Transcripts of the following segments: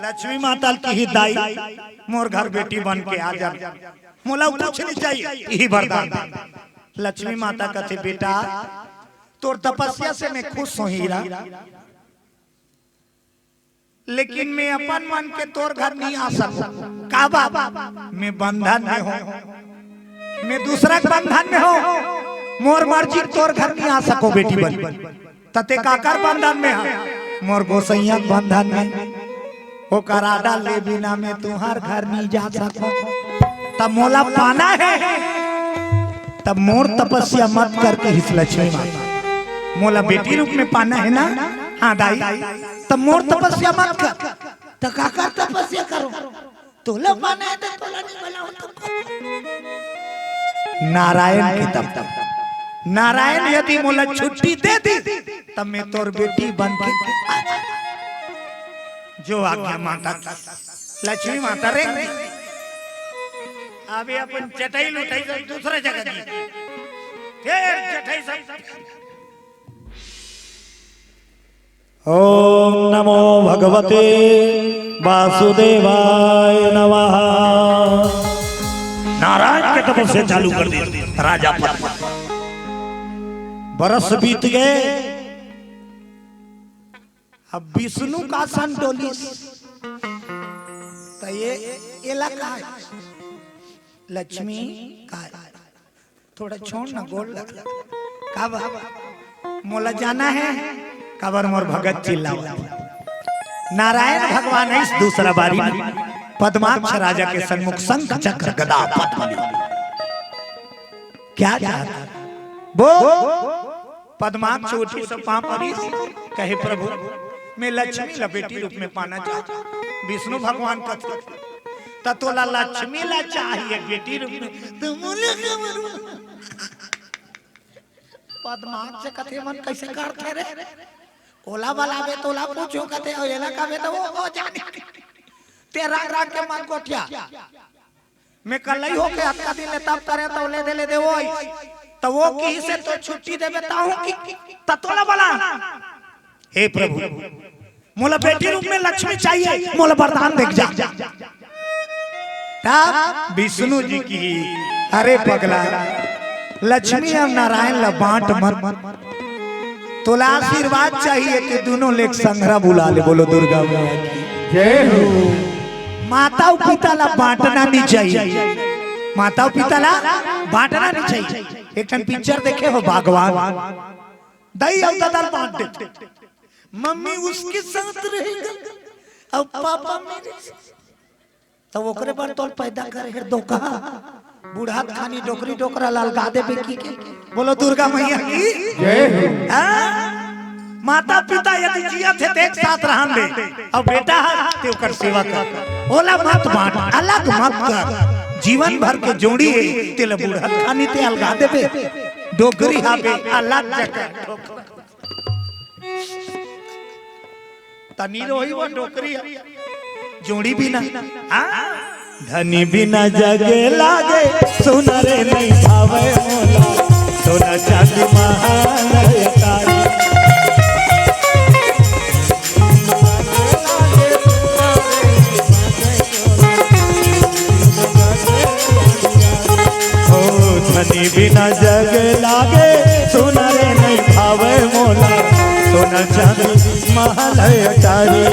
लक्ष्मी माता की ही दाई मोर घर बेटी बन के आ जा, मोला कुछ नहीं चाहिए, यही वरदान। लक्ष्मी माता कहते बेटा तोर तपस्या से मैं खुश हूँ हीरा, लेकिन मैं अपन मन के तोर घर नहीं आ सकूं। का बाबा मैं बंधन में हूँ, मैं दूसरा बंधन में हूँ, मोर मर्जी तोर घर नहीं आ सको बेटी बन। तते काकर बंधन में है, मोर गोसैया बंधन में वो कराडा ले बिना मैं तुम्हार घर नहीं जा सको। तब मोला पाना है, तब मोर तपस्या मत करके हिस लक्ष्मी माता मोला बेटी रूप में पाना है ना। हाँ दाई, तब मोर तपस्या मत कर, तो काकर तपस्या करो, तोला पाना है तो तोला नहीं बनाओ तुमको। नारायण के तब नारायण यदि मोला छुट्टी दे दी तब मैं तोर बेटी बन के जो आज्ञा माता लक्ष्मी माता रे। अभी अपन चटाई लुटाई सब दूसरा जगह दी, फिर चटाई सब। ओम नमो भगवते वासुदेवाय नमः। नारायण के तपस्या चालू कर दी राजा पर। बरस बीत गए, अब विष्णु का सन डोली तो ये इलाका है लक्ष्मी का, थोड़ा छोड़ ना गोल कब मोला जाना है, कबर मोर भगत चिल्लाओ। नारायण भगवान है इस दूसरा बारी में पद्माक्ष राजा के सन्मुख शंख चक्र गदा पद्म क्या चाहता वो पद्माक्ष उठी सब पांव पड़ी कहे प्रभु मैं लक्ष्मी ला बेटी रूप में पाना चाहता। विष्णु भगवान का ततोला लक्ष्मी ला चाहिए बेटी रूप में, तो पद्माक्ष कथे मन कैसे करते रे, ओला वाला बे तोला पूछो कथे ओला का बे तो वो जाने तेरा रंग के मन कोठिया मैं कल ही होके आपका दिन ले तब करे तो ले दे वो तो वो की से तो छुट्टी दे बेटा हूं कि ततोला वाला। हे प्रभु मोला बेटी रूप में लक्ष्मी चाहिए, मोला वरदान देख जा। तब विष्णु जी की अरे पगला लक्ष्मी और नारायण ला बांट मत, तोला आशीर्वाद चाहिए कि दोनों लेख संग्रह बुला ले। बोलो दुर्गा मैया की जय हो। माता और पिता ला बांटना नहीं चाहिए, माता और पिता ला बांटना नहीं चाहिए। एक टन पिक्चर देखे हो भगवान दही और दाल बांट देते, मम्मी उसके साथ रहेगा और पापा मेरे, तो ओकरे पर तोल पैदा करे है धोखा बूढ़ा खानी डोकरी डोकरा लाल गादे पे की के। बोलो दुर्गा मैया की जय हो। माता पिता यदि जिया थे तो एक साथ रहन दे, और बेटा है ते ओकर सेवा कर, ओला मत बांट, अलग मत कर। जीवन भर के जोड़ी है तेल बूढ़ा खानी ते अलगा दे पे डोकरी हाबे अलग जगह तनी रोई वो डोकरी जोड़ी भी ना। धनी बिना जगे लागे सुनरे नहीं भावे मोला, सोना चांदी महालय कारी। ओ धनी बिना जगे लागे सुनरे नहीं भावे मोला, सोना चांदी महालय कारी।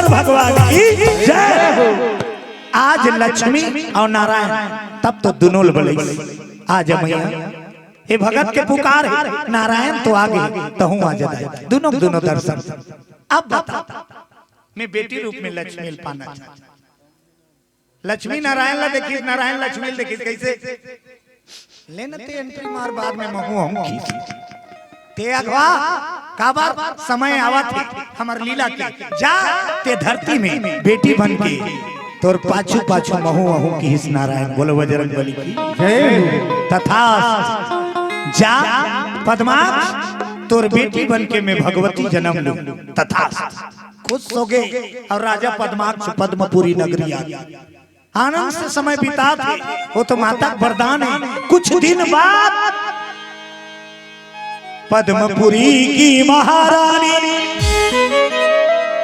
भगवान की जय। आज लक्ष्मी और नारायण तब तो दोनों बोले आज मैया ये भगत के पुकार है, नारायण तो आगे तो हूँ आज दोनों दोनों दर्शन। अब बता मैं बेटी रूप में लक्ष्मी पाना चाहता। लक्ष्मी नारायण ला देखी, नारायण लक्ष्मी देखी कैसे लेना ते एंट्री मार बाद में महू हूँ ते अगवा काबर समय आवत है हमार लीला के जा ते धरती में बेटी बन के तोर पाछू पाछू महू महू की हिस नारायण। बोलो बजरंगबली की जय। तथा जा पद्माक्ष तोर बेटी बन के मैं भगवती जन्म लूं। तथा खुश हो गए और राजा पद्माक्ष पद्मपुरी नगरी आ गया। आनंद से समय बिताते, वो तो माता का वरदान है। कुछ दिन बाद पद्मपुरी की महारानी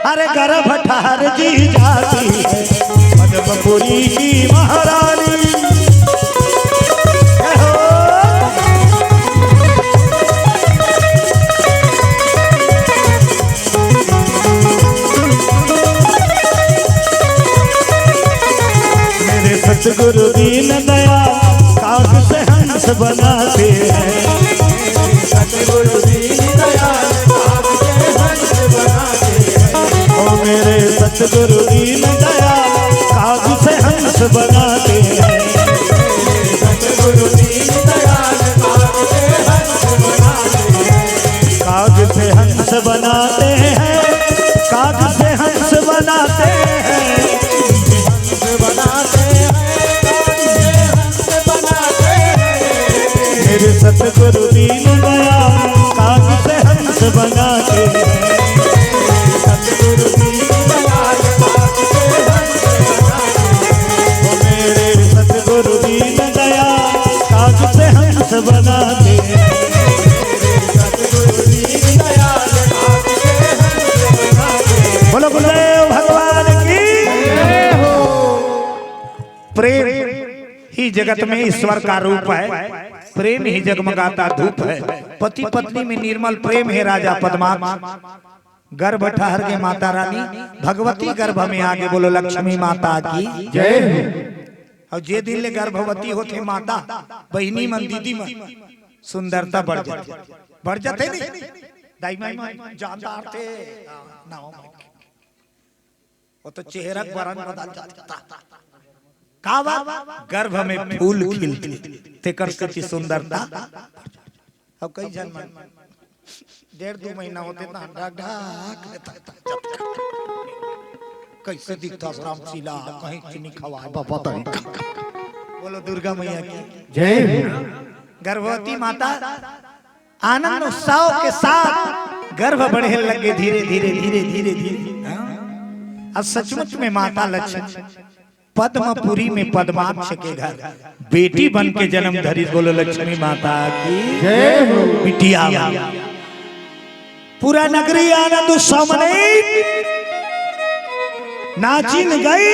अरे गर्भ ठार जी जाती है, पद्मपुरी की महारानी। मेरे सतगुरु दीन दया काग से हंस बनाते हैं, सतगुरु दीन दया काग से हंस बनाते हैं। ओ मेरे सतगुरु दीन दया काग से हंस बनाते हैं, सतगुरु दीन दया काग से हंस बनाते हैं। काग से हंस बनाते हैं, काग से हंस बनाते हैं, हंस बनाते हैं, हंस बनाते हैं। मेरे सतगुरु दीन दया काग से हंस बनाते हैं, सतगुरु दीन दया काग से हंस बनाते हैं। वो मेरे सतगुरु दीन दया काग से हंस बनाते हैं, सतगुरु दीन दया काग से हंस बनाते हैं। बोलो गुरुदेव भगवान की हो। प्रेम ही जगत में ईश्वर का रूप है, प्रेम ही जगमगाता धूप है। पति पत्नी में निर्मल प्रेम है राजा पद्माक्ष। गर्भ ठहर के माता रानी भगवती गर्भ में आगे बोलो लक्ष्मी माता की जय। और जे दिन ले गर्भवती होते माता बहनी मन दीदी मन सुंदरता बढ़ जाते नहीं दाई माई जानदार थे ना, वो तो चेहरा बरन बदल जाता। का बात गर्भ में फूल खिलते ते कर सची सुंदरता। अब कई जन्म 1.5-2 महीना होते ना ढाक देता कैसे दिखता रामशीला कहीं चीनी खवा पता नहीं। बोलो दुर्गा मैया की जय। गर्भवती माता आनंद उत्सव के साथ गर्भ बढ़े लगे धीरे धीरे धीरे धीरे धीरे। अब सचमुच में माता लक्ष्मी पद्मपुरी में पद्माक्ष के घर बेटी बन के जन्म धरी। बोलो लक्ष्मी माता की जय हो। बिटिया पूरा नगरी आनंद उत्सव मनाई, नाचिन गई।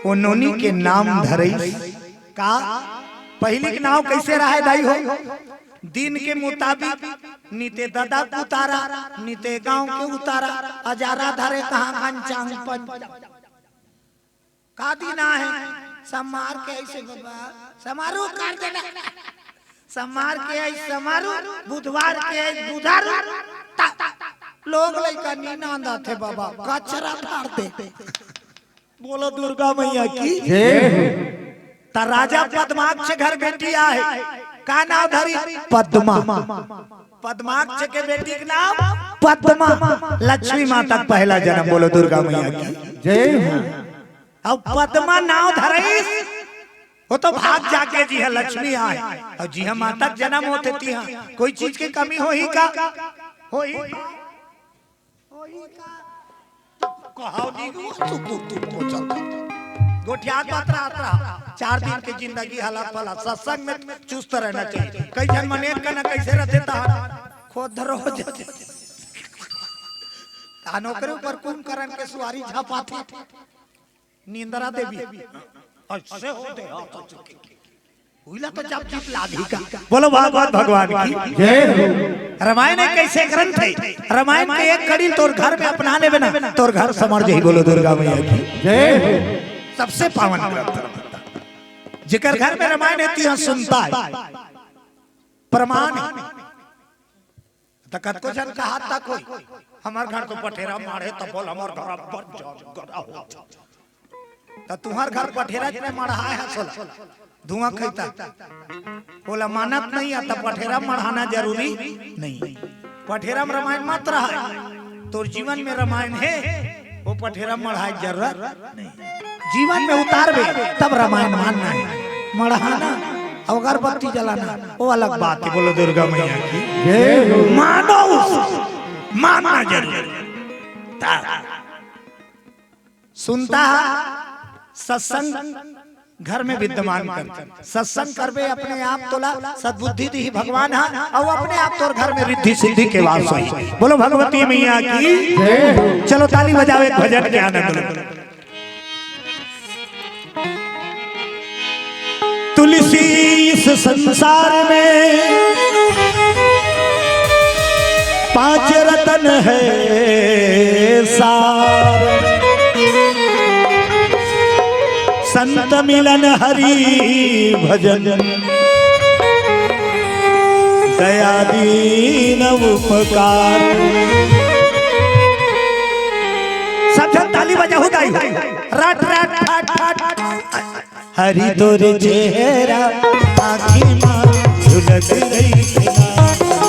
वो नोनी के नाम धरई का पहले के नाम कैसे रहा दाई हो। दिन के मुताबिक नीते दादा उतारा, नीते गांव के उतारा, अजारा धरे कहाँ घनचांग का दिन है समार के ऐसे बाबा समारोह कर देना, समार के ऐसे समारोह बुधवार के ऐसे बुधवार लोग लड़का नींद आंदा थे बाबा कचरा फाड़ते। बोलो दुर्गा मैया की ता राजा पद्माक्ष घर बेटी आए का नाम धरी पद्मा। पद्माक्ष के बेटी के नाम पद्मा। लक्ष्मी माता पहला जन्म। बोलो दुर्गा मैया की जय। अब पद्मा नाव धरई वो तो भाग जाके जी है लक्ष्मी आए और जी हम माता जन्म होते थी। कोई चीज की कमी हो ही का हो ही गोठिया बात 4 दिन की जिंदगी हालात वाला सत्संग में चुस्त रहना चाहिए। कई जन मने कना कैसे रहते था खुद रोज नौकरी पर कुंभकर्ण के सवारी झापाती नींदरा देवी ऐसे होते हुईला तो जब जीत लागी का। बोलो भागवत भगवान की जय हो। रामायण एक ऐसे ग्रंथ है, रामायण के एक कड़ी तोर घर में अपना ले बिना तोर घर समर जाई। बोलो दुर्गा मैया की जय हो। सबसे पावन ग्रंथ जिकर घर में रामायण है तिहा सुनता है प्रमाण तकत को जन कहा था कोई हमार घर को पठेरा मारे तो बोल हमार घर पर तो तुम्हार घर पठेरा में मढ़ा है सोला धुआं खैता बोला मानत नहीं आता पठेरा मढ़ाना जरूरी नहीं। पठेरा में रामायण मत रहा तो जीवन में रामायण है वो पठेरा मढ़ाए जरूरत नहीं। जीवन में उतार तब रामायण मानना है, मढ़ाना अगरबत्ती जलाना वो अलग बात है। बोलो दुर्गा मैया की मानो मानना जरूरी। सुनता सत्संग घर में विद्यमान कर सत्संग करबे अपने आप तोला सद्बुद्धि दी भगवान है और अपने आप तोर घर में रिद्धि सिद्धि के वास होई। बोलो भगवती मैया की। चलो ताली बजावे भजन के आनंद लो। तुलसी इस संसार में 5 रतन है सार, संत मिलन हरि भजन, दया दीन उपकार। सब जन ताली बजाओ गाई रट रट ठाट ठाट। हरि तोरे चेहरा आँखी माँ झुलक रही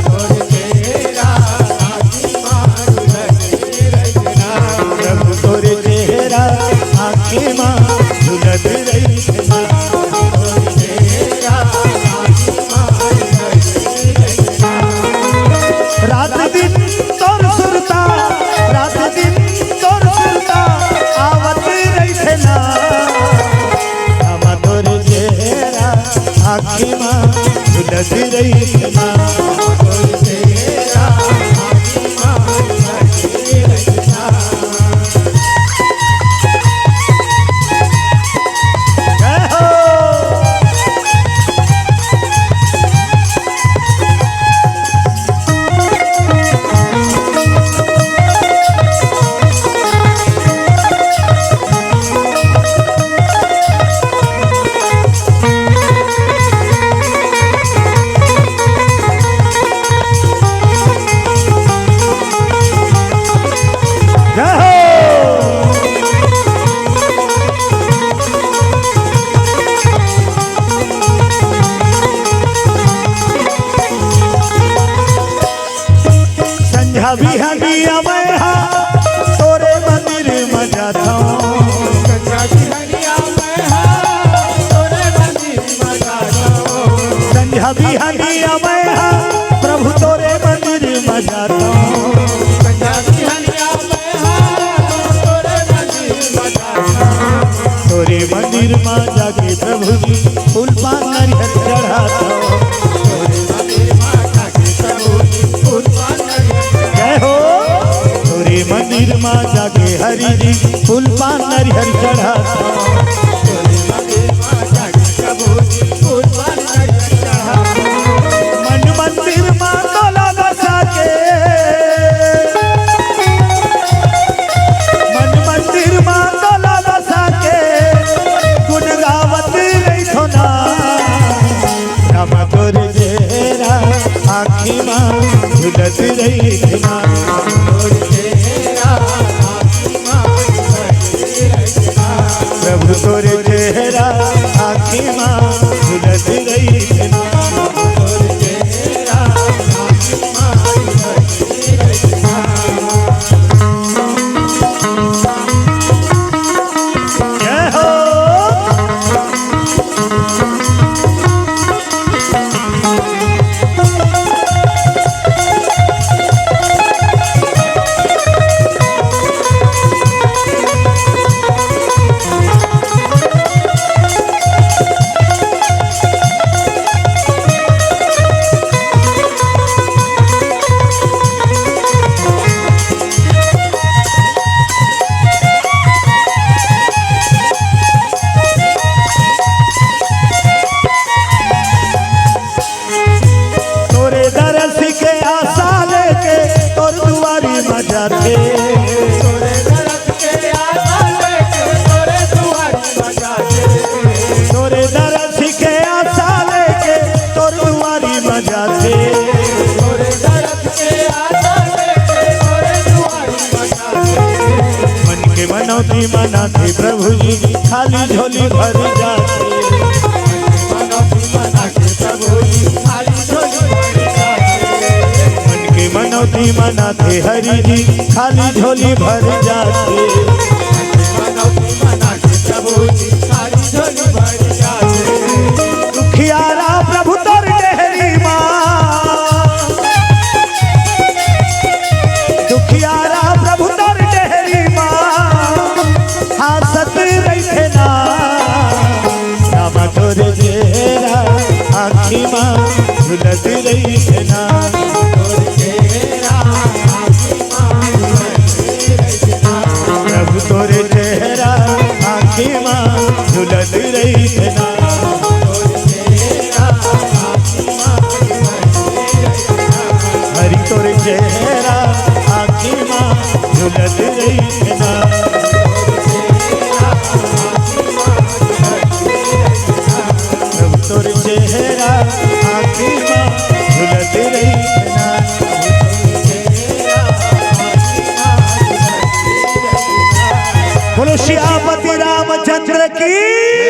तोरे चेहरा आँखी माँ झुलक रही प्रभु तोरे चेहरा आँखी माँ झुलक रही तोरे चेहरा आँखी माँ झुलक रही। रात दिन तोर सुरता रात दिन तोर सुरता आवत रही थे ना आँखी माँ झुलक रही ना तोरे चेहरा आँखी माँ झुलक रही ना। जय हो। भी हनी अवै हा तोरे मंदिर में जाता हूँ। संझा भी हनी अवै हा तोरे मंदिर में जाता हूँ। संझा भी हनी अवै हा प्रभु तोरे मंदिर में जाता हूँ। संझा भी हनी अवै हा तोरे मंदिर में जाता हूँ। तोरे मंदिर में जाके प्रभु जी फूल पान नारियल चढ़ाता हूँ। तोरे मंदिर में जाके प्रभु जी फूल पान तोरे मंदिर में जाके हरि जी फूल पान नारियल चढ़ाता। तोरे मंदिर में जाके प्रभु जी फूल पान नारियल चढ़ाता। मन मंदिर में तोला बसा के मन मंदिर में तोला बसा के गुण गावत रही थो ना राम तोरे चेहरा आँखी माँ झुलत रही ना तोरे चेहरा आँखी माँ झुलत रही ना प्रभु तोरे चेहरा आँखी माँ झुलत रही ना तोरे चेहरा आँखी माँ झुलत रही ना। जय हो। जाते तोरे दरस के आशा लेके तोरे दुआरी बजाते तोरे दरस के आशा लेके तोरे दुआरी बजाते तोरे दरस के आशा लेके तोरे दुआरी बजाते। मन के मनौती मनाते प्रभु जी खाली झोली भर जाते मनौती मनाते प्रभु जी खाली झोली भर जाते। मन के मनौती मनाते हरि जी खाली झोली भर जाते मनौती मनाते प्रभु जी खाली झोली भर जाते। दुखियारा प्रभु तोर डेहरी माँ दुखियारा प्रभु तोर डेहरी माँ हासत रही थे ना तोरे चेहरा आँखी माँ झुलत रही है ना प्रभु तोरे चेहरा आँखी माँ झुलत रही है ना हरि तोरे चेहरा आँखी माँ झुलत रही है ना प्रभु तोरे चेहरा आँखी माँ झुलत रही है ना बोलो श्यामपति रामचंद्र की